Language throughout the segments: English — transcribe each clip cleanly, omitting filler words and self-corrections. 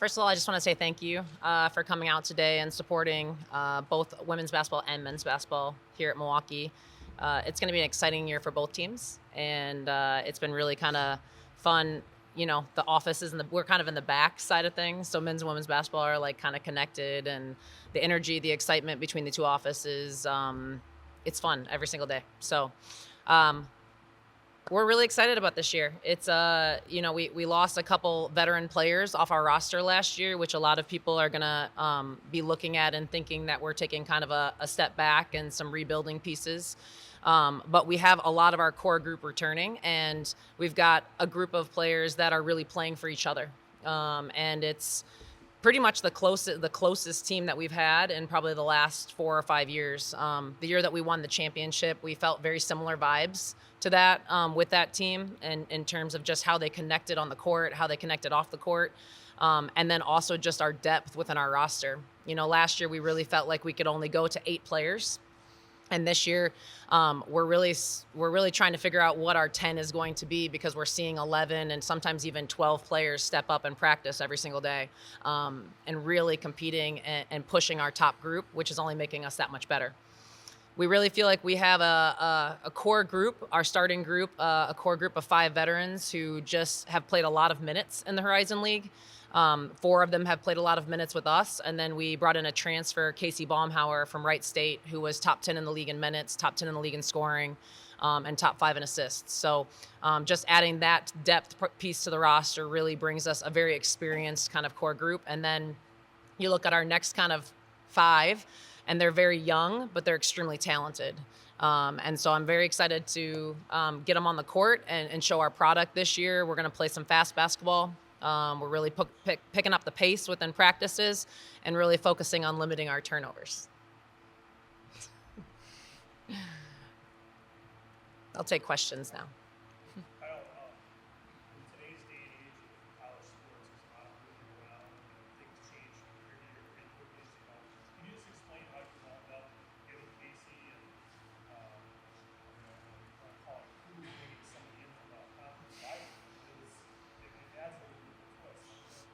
First of all, I just want to say thank you for coming out today and supporting both women's basketball and men's basketball here at Milwaukee. It's going to be an exciting year for both teams, and it's been really kind of fun. The offices and we're kind of in the back side of things. So men's and women's basketball are like kind of connected, and the energy, the excitement between the two offices, it's fun every single day. So um, we're really excited about this year. It's we lost a couple veteran players off our roster last year, which a lot of people are gonna be looking at and thinking that we're taking kind of a step back and some rebuilding pieces. But we have a lot of our core group returning, and we've got a group of players that are really playing for each other. And it's pretty much the closest team that we've had in probably the last 4 or 5 years. The year that we won the championship, we felt very similar vibes to that with that team, and in terms of just how they connected on the court, how they connected off the court, and then also just our depth within our roster. Last year we really felt like we could only go to 8 players, and this year, we're really trying to figure out what our 10 is going to be, because we're seeing 11 and sometimes even 12 players step up and practice every single day, and really competing and pushing our top group, which is only making us that much better. We really feel like we have a core group, our starting group, a core group of 5 veterans who just have played a lot of minutes in the Horizon League. 4 of them have played a lot of minutes with us, and then we brought in a transfer, Casey Baumhauer from Wright State, who was top 10 in the league in minutes, top 10 in the league in scoring, and top 5 in assists. So just adding that depth piece to the roster really brings us a very experienced kind of core group. And then you look at our next kind of 5, and they're very young, but they're extremely talented. And so I'm very excited to get them on the court and show our product this year. We're going to play some fast basketball. We're really picking up the pace within practices and really focusing on limiting our turnovers. I'll take questions now. Kyle, in today's day and age of college sports, there's a lot of moving around and things change from year to year pretty quickly, as you know. Can you just explain how you wound up getting Casey and, want to call it who, maybe somebody in from a conference rival? Because it adds a little bit of twist.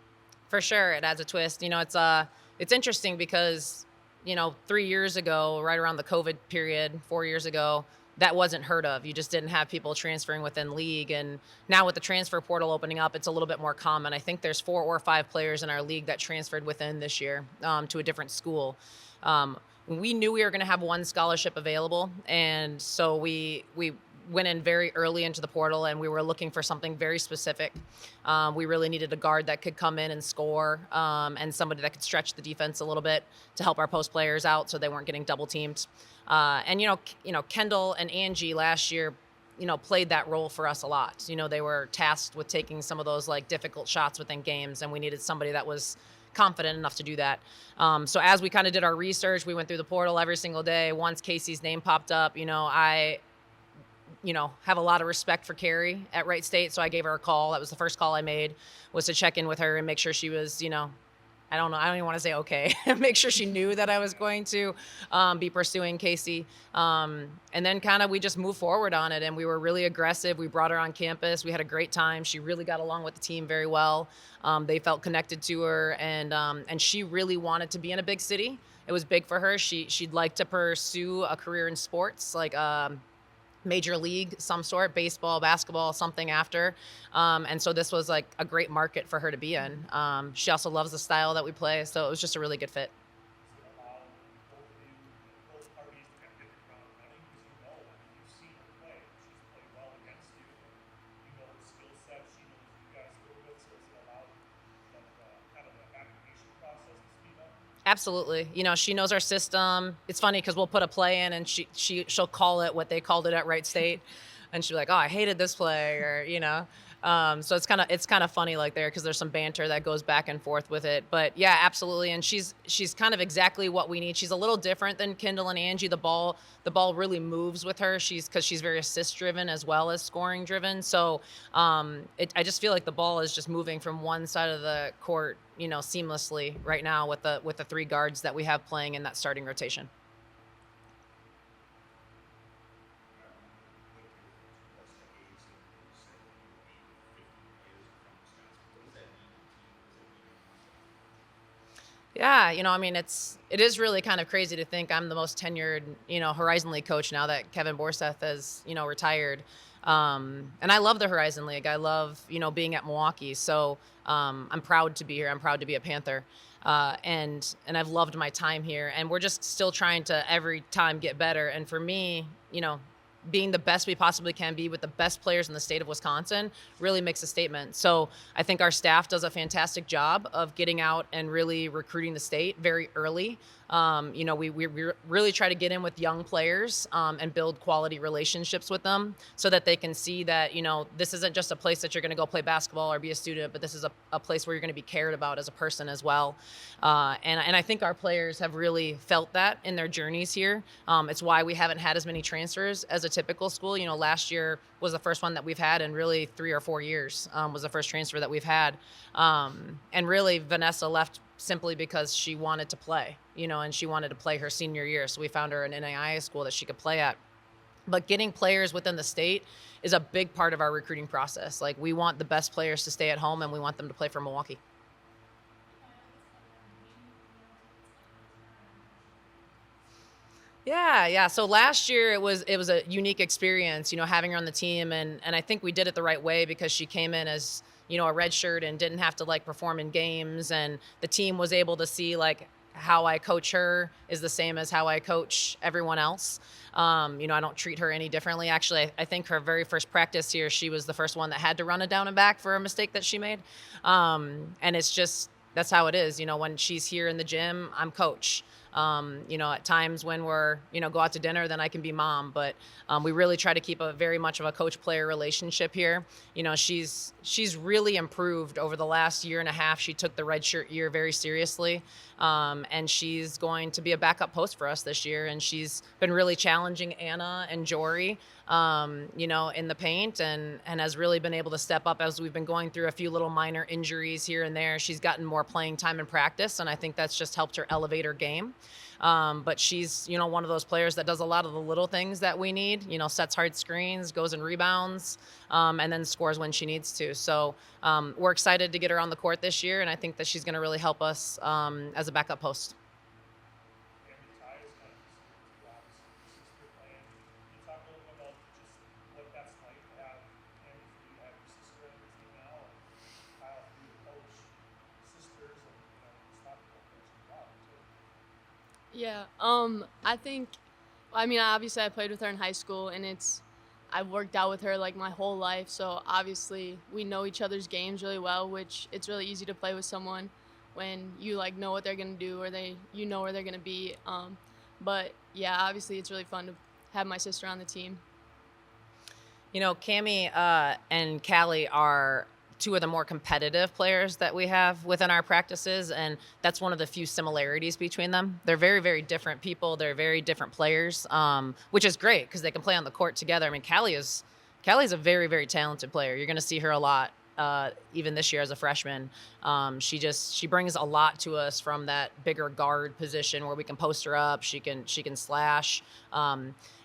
For sure, it adds a twist. It's interesting because 3 years ago, right around the COVID period, 4 years ago, that wasn't heard of. You just didn't have people transferring within league, and now with the transfer portal opening up, it's a little bit more common. I think there's 4 or 5 players in our league that transferred within this year to a different school. We knew we were going to have one scholarship available, and so we went in very early into the portal, and we were looking for something very specific. We really needed a guard that could come in and score, and somebody that could stretch the defense a little bit to help our post players out so they weren't getting double teamed. And Kendall and Angie last year, played that role for us a lot. They were tasked with taking some of those like difficult shots within games, and we needed somebody that was confident enough to do that. So as we kind of did our research, we went through the portal every single day. Once Casey's name popped up, I have a lot of respect for Carrie at Wright State, so I gave her a call. That was the first call I made, was to check in with her and make sure she was, I don't know, I don't even want to say okay, make sure she knew that I was going to be pursuing Casey. And then kind of we just moved forward on it, and we were really aggressive. We brought her on campus. We had a great time. She really got along with the team very well. They felt connected to her, and she really wanted to be in a big city. It was big for her. She'd like to pursue a career in sports, like major league, some sort, baseball, basketball, something after. And so this was like a great market for her to be in. She also loves the style that we play, so it was just a really good fit. So allow both parties to kind of get the ground running, because you've seen her play. She's played well against you, and her skill set. She knows you guys a little bit, so it's allowed kind of the application process to speed up. Absolutely. She knows our system. It's funny because we'll put a play in, and she'll call it what they called it at Wright State, and she'll be like, "Oh, I hated this play," or. So it's kind of funny like there, because there's some banter that goes back and forth with it. But yeah, absolutely. And she's kind of exactly what we need. She's a little different than Kendall and Angie. The ball really moves with her. Because she's very assist driven as well as scoring driven. So I just feel like the ball is just moving from one side of the court, seamlessly right now with the 3 guards that we have playing in that starting rotation. Yeah, I mean, it is really kind of crazy to think I'm the most tenured, Horizon League coach now that Kevin Borseth has, retired. And I love the Horizon League. I love, being at Milwaukee. So I'm proud to be here. I'm proud to be a Panther. And I've loved my time here. And we're just still trying to every time get better. And for me, being the best we possibly can be with the best players in the state of Wisconsin really makes a statement. So I think our staff does a fantastic job of getting out and really recruiting the state very early. We really try to get in with young players and build quality relationships with them so that they can see that, this isn't just a place that you're going to go play basketball or be a student, but this is a place where you're going to be cared about as a person as well. And I think our players have really felt that in their journeys here. It's why we haven't had as many transfers as a typical school. Last year was the first one that we've had in really 3 or 4 years, was the first transfer that we've had. And really, Vanessa left simply because she wanted to play, and she wanted to play her senior year. So we found her an NAIA school that she could play at. But getting players within the state is a big part of our recruiting process. Like, we want the best players to stay at home, and we want them to play for Milwaukee. Yeah. So last year it was a unique experience, having her on the team, and I think we did it the right way because she came in as, a red shirt and didn't have to like perform in games, and the team was able to see like how I coach her is the same as how I coach everyone else. I don't treat her any differently. Actually, I think her very first practice here, she was the first one that had to run it down and back for a mistake that she made. And it's just, that's how it is. When she's here in the gym, I'm coach. At times when we're, go out to dinner, then I can be mom. But we really try to keep a very much of a coach-player relationship here. She's really improved over the last year and a half. She took the redshirt year very seriously, and she's going to be a backup post for us this year. And she's been really challenging Anna and Jory, in the paint, and has really been able to step up as we've been going through a few little minor injuries here and there. She's gotten more playing time in practice, and I think that's just helped her elevate her game. But she's, one of those players that does a lot of the little things that we need, sets hard screens, goes and rebounds, and then scores when she needs to. So we're excited to get her on the court this year, and I think that she's going to really help us as a backup post. And the tie is kind of two obviously sister playing. Can you talk a little bit about just what that's like to have and for you to have your sister on your team now, and Kyle for you to coach sisters, and softball coach as well too. Yeah. I think, I mean, obviously I played with her in high school, and I've worked out with her like my whole life. So obviously we know each other's games really well, which it's really easy to play with someone when you like know what they're going to do, or you know where they're going to be. But yeah, obviously it's really fun to have my sister on the team. Cammie and Callie are two of the more competitive players that we have within our practices, and that's one of the few similarities between them. They're very, very different people. They're very different players, which is great because they can play on the court together. I mean, Callie's a very, very talented player. You're going to see her a lot. Even this year as a freshman, she brings a lot to us from that bigger guard position where we can post her up. She can slash,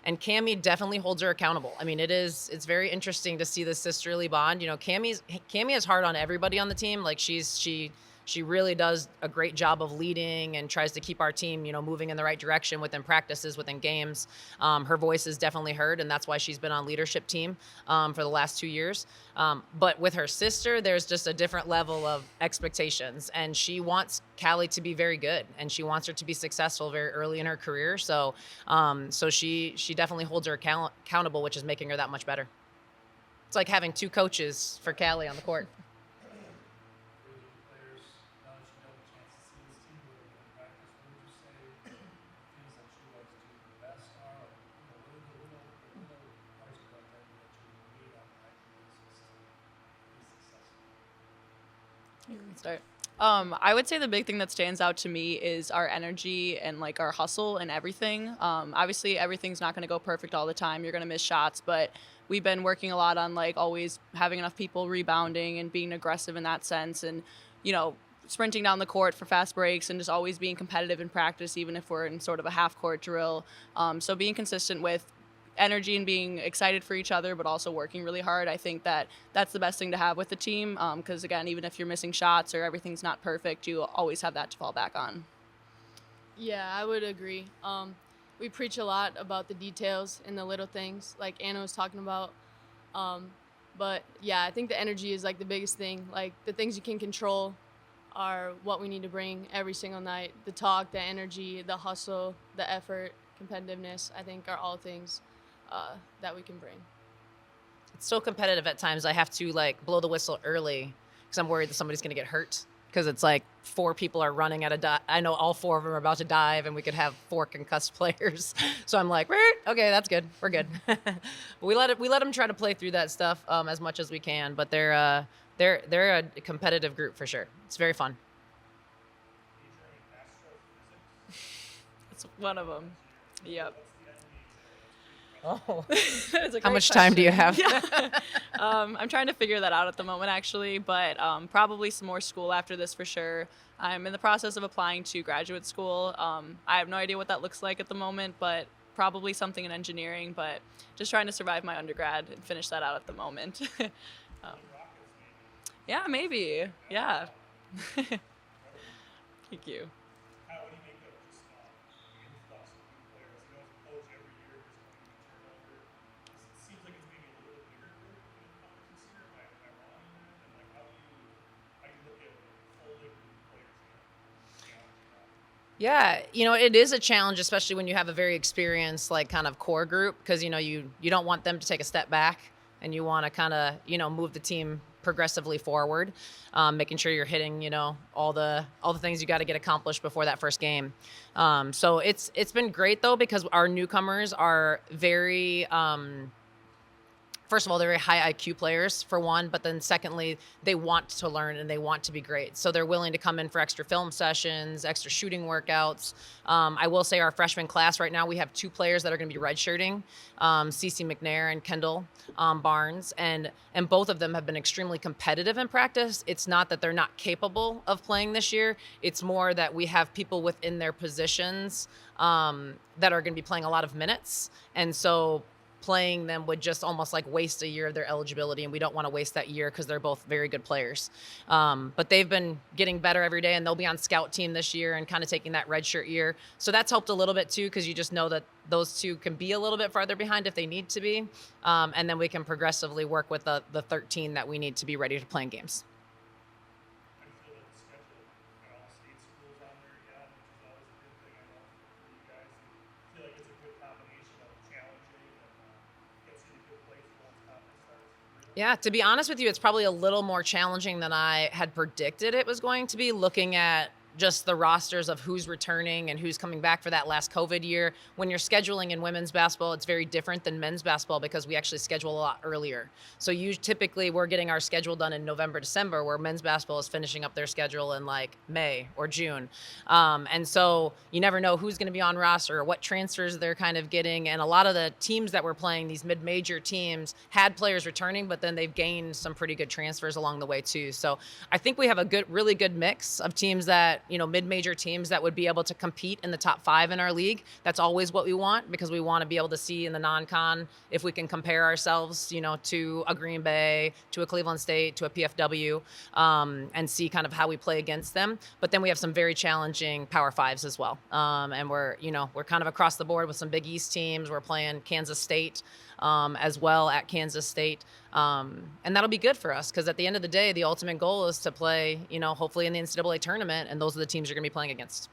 and Cammie definitely holds her accountable. I mean, it's very interesting to see the sisterly bond. Cammie is hard on everybody on the team. Like she really does a great job of leading and tries to keep our team, moving in the right direction within practices, within games. Her voice is definitely heard, and that's why she's been on leadership team for the last 2 years. But with her sister, there's just a different level of expectations, and she wants Callie to be very good, and she wants her to be successful very early in her career. So she definitely holds her accountable, which is making her that much better. It's like having two coaches for Callie on the court. For the players, now that you have a chance to see this team a little bit in practice, what would you say things that you guys do the best are? Like, what are the little parts about that that you need on a nightly basis to be successful? You can start. I would say the big thing that stands out to me is our energy and like our hustle and everything. Obviously, everything's not going to go perfect all the time. You're going to miss shots, but we've been working a lot on like always having enough people rebounding and being aggressive in that sense, and sprinting down the court for fast breaks, and just always being competitive in practice, even if we're in sort of a half court drill. So being consistent with energy and being excited for each other, but also working really hard. I think that that's the best thing to have with the team. Because again, even if you're missing shots or everything's not perfect, you always have that to fall back on. Yeah, I would agree. We preach a lot about the details and the little things, like Anna was talking about. But yeah, I think the energy is like the biggest thing. Like the things you can control are what we need to bring every single night. The talk, the energy, the hustle, the effort, competitiveness, I think are all things that we can bring. It's so competitive at times. I have to like blow the whistle early because I'm worried that somebody's going to get hurt. Because it's like 4 people are running at a I know all 4 of them are about to dive, and we could have 4 concussed players. So I'm like, okay, that's good. We're good. But we let them try to play through that stuff as much as we can. But they're a competitive group for sure. It's very fun. It's one of them. Yep. Oh, That's a how great much time do you have? question. I'm trying to figure that out at the moment, actually, but probably some more school after this for sure. I'm in the process of applying to graduate school. I have no idea what that looks like at the moment, but probably something in engineering, but just trying to survive my undergrad and finish that out at the moment. Yeah, maybe. Yeah. Thank you. What do you make of just the influx of new players? You know, as a coach, every year there's going to be turnover. It seems like it's maybe a little bit bigger group than Panthers this year. Am I wrong in that? And like, how do you look at folding new players in? Yeah, it is a challenge, especially when you have a very experienced, like, kind of core group, because you don't want them to take a step back, and you want to kind of move the team progressively forward, making sure you're hitting all the things you got to get accomplished before that first game. So it's been great though, because our newcomers are very. First of all, they're very high IQ players, for one, but then secondly, they want to learn and they want to be great. So they're willing to come in for extra film sessions, extra shooting workouts. I will say our freshman class right now, we have 2 players that are going to be redshirting, Cece McNair and Kendall Barnes, and both of them have been extremely competitive in practice. It's not that they're not capable of playing this year. It's more that we have people within their positions that are going to be playing a lot of minutes. And so playing them would just almost like waste a year of their eligibility, and we don't want to waste that year because they're both very good players. But they've been getting better every day, and they'll be on scout team this year and kind of taking that redshirt year. So that's helped a little bit too, because you just know that those 2 can be a little bit farther behind if they need to be. And then we can progressively work with the 13 that we need to be ready to play in games. How do you feel about the schedule? Got all state schools on there yet, which is always a good thing, I know, for you guys. I feel like it's a good combination of challenging and gets you in a good place for once conference starts. Yeah, to be honest with you, it's probably a little more challenging than I had predicted it was going to be, looking at just the rosters of who's returning and who's coming back for that last COVID year. When you're scheduling in women's basketball, it's very different than men's basketball because we actually schedule a lot earlier. So typically we're getting our schedule done in November, December, where men's basketball is finishing up their schedule in like May or June. And so you never know who's going to be on roster or what transfers they're kind of getting. And a lot of the teams that we're playing, these mid-major teams, had players returning, but then they've gained some pretty good transfers along the way too. So I think we have a really good mix of teams that, mid-major teams that would be able to compete in the top 5 in our league. That's always what we want, because we want to be able to see in the non-con if we can compare ourselves, to a Green Bay, to a Cleveland State, to a PFW, and see kind of how we play against them. But then we have some very challenging Power 5s as well. And we're kind of across the board with some Big East teams. We're playing Kansas State as well at Kansas State. And that'll be good for us, because at the end of the day, the ultimate goal is to play, hopefully in the NCAA tournament, and those are the teams you're going to be playing against.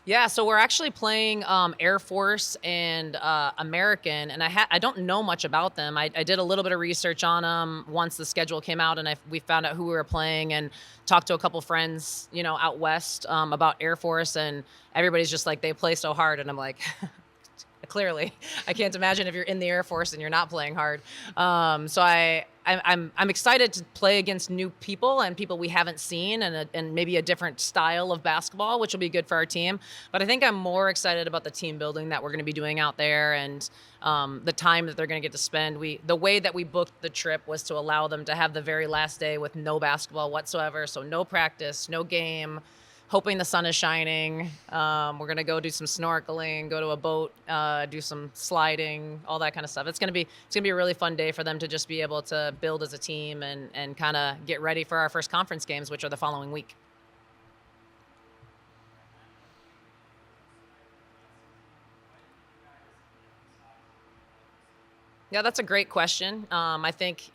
Yeah, so we're actually playing Air Force and American, and I don't know much about them. I did a little bit of research on them once the schedule came out, and we found out who we were playing and talked to a couple friends, out west about Air Force, and everybody's just like, they play so hard, and I'm like, clearly, I can't imagine if you're in the Air Force and you're not playing hard. So I'm excited to play against new people and people we haven't seen, and maybe a different style of basketball, which will be good for our team. But I think I'm more excited about the team building that we're going to be doing out there, and the time that they're going to get to spend. The way that we booked the trip was to allow them to have the very last day with no basketball whatsoever, so no practice, no game. Hoping the sun is shining. We're gonna go do some snorkeling, go to a boat, do some sliding, all that kind of stuff. It's gonna be a really fun day for them to just be able to build as a team and kind of get ready for our first conference games, which are the following week. Yeah, that's a great question. I think,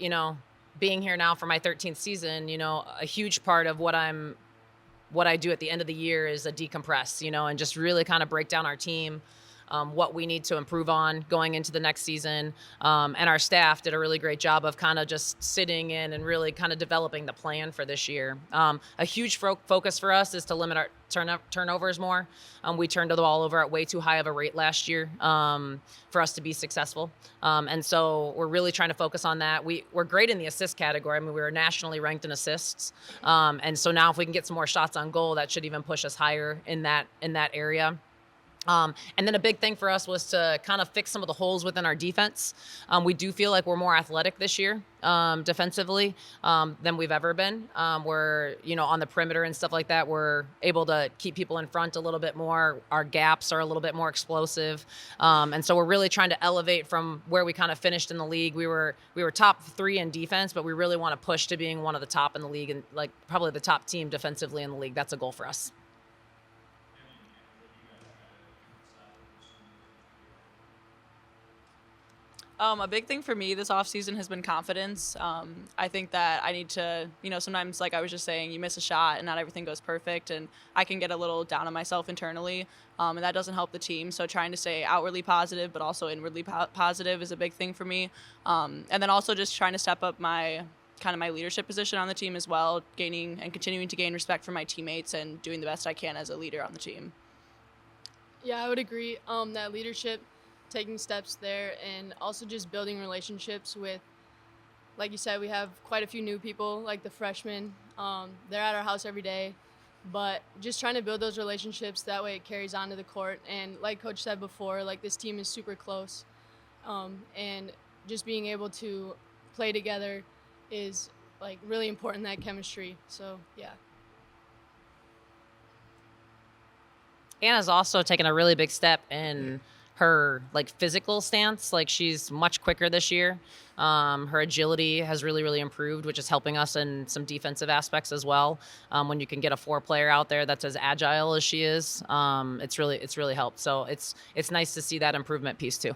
being here now for my 13th season, a huge part of what I do at the end of the year is a decompress, and just really kind of break down our team, what we need to improve on going into the next season. And our staff did a really great job of kind of just sitting in and really kind of developing the plan for this year. A huge focus for us is to limit our turnovers more. We turned the ball over at way too high of a rate last year for us to be successful. And so we're really trying to focus on that. We're great in the assist category. I mean, we were nationally ranked in assists. And so now if we can get some more shots on goal, that should even push us higher in that area. And then a big thing for us was to kind of fix some of the holes within our defense. We do feel like we're more athletic this year defensively than we've ever been. We're, on the perimeter and stuff like that, we're able to keep people in front a little bit more. Our gaps are a little bit more explosive. And so we're really trying to elevate from where we kind of finished in the league. We were top 3 in defense, but we really want to push to being one of the top in the league and like probably the top team defensively in the league. That's a goal for us. A big thing for me this offseason has been confidence. I think that I need to, sometimes, like I was just saying, you miss a shot and not everything goes perfect, and I can get a little down on myself internally, and that doesn't help the team. So trying to stay outwardly positive but also inwardly positive is a big thing for me. And then also just trying to step up my leadership position on the team as well, gaining and continuing to gain respect for my teammates and doing the best I can as a leader on the team. Yeah, I would agree. That leadership, taking steps there, and also just building relationships with, like you said, we have quite a few new people, like the freshmen. They're at our house every day, but just trying to build those relationships, that way it carries on to the court. And like Coach said before, like this team is super close, and just being able to play together is like really important, that chemistry. So yeah. Anna's also taken a really big step in her physical stance. Like, she's much quicker this year. Her agility has really, really improved, which is helping us in some defensive aspects as well. When you can get a 4-player out there that's as agile as she is, it's really helped. So it's nice to see that improvement piece too.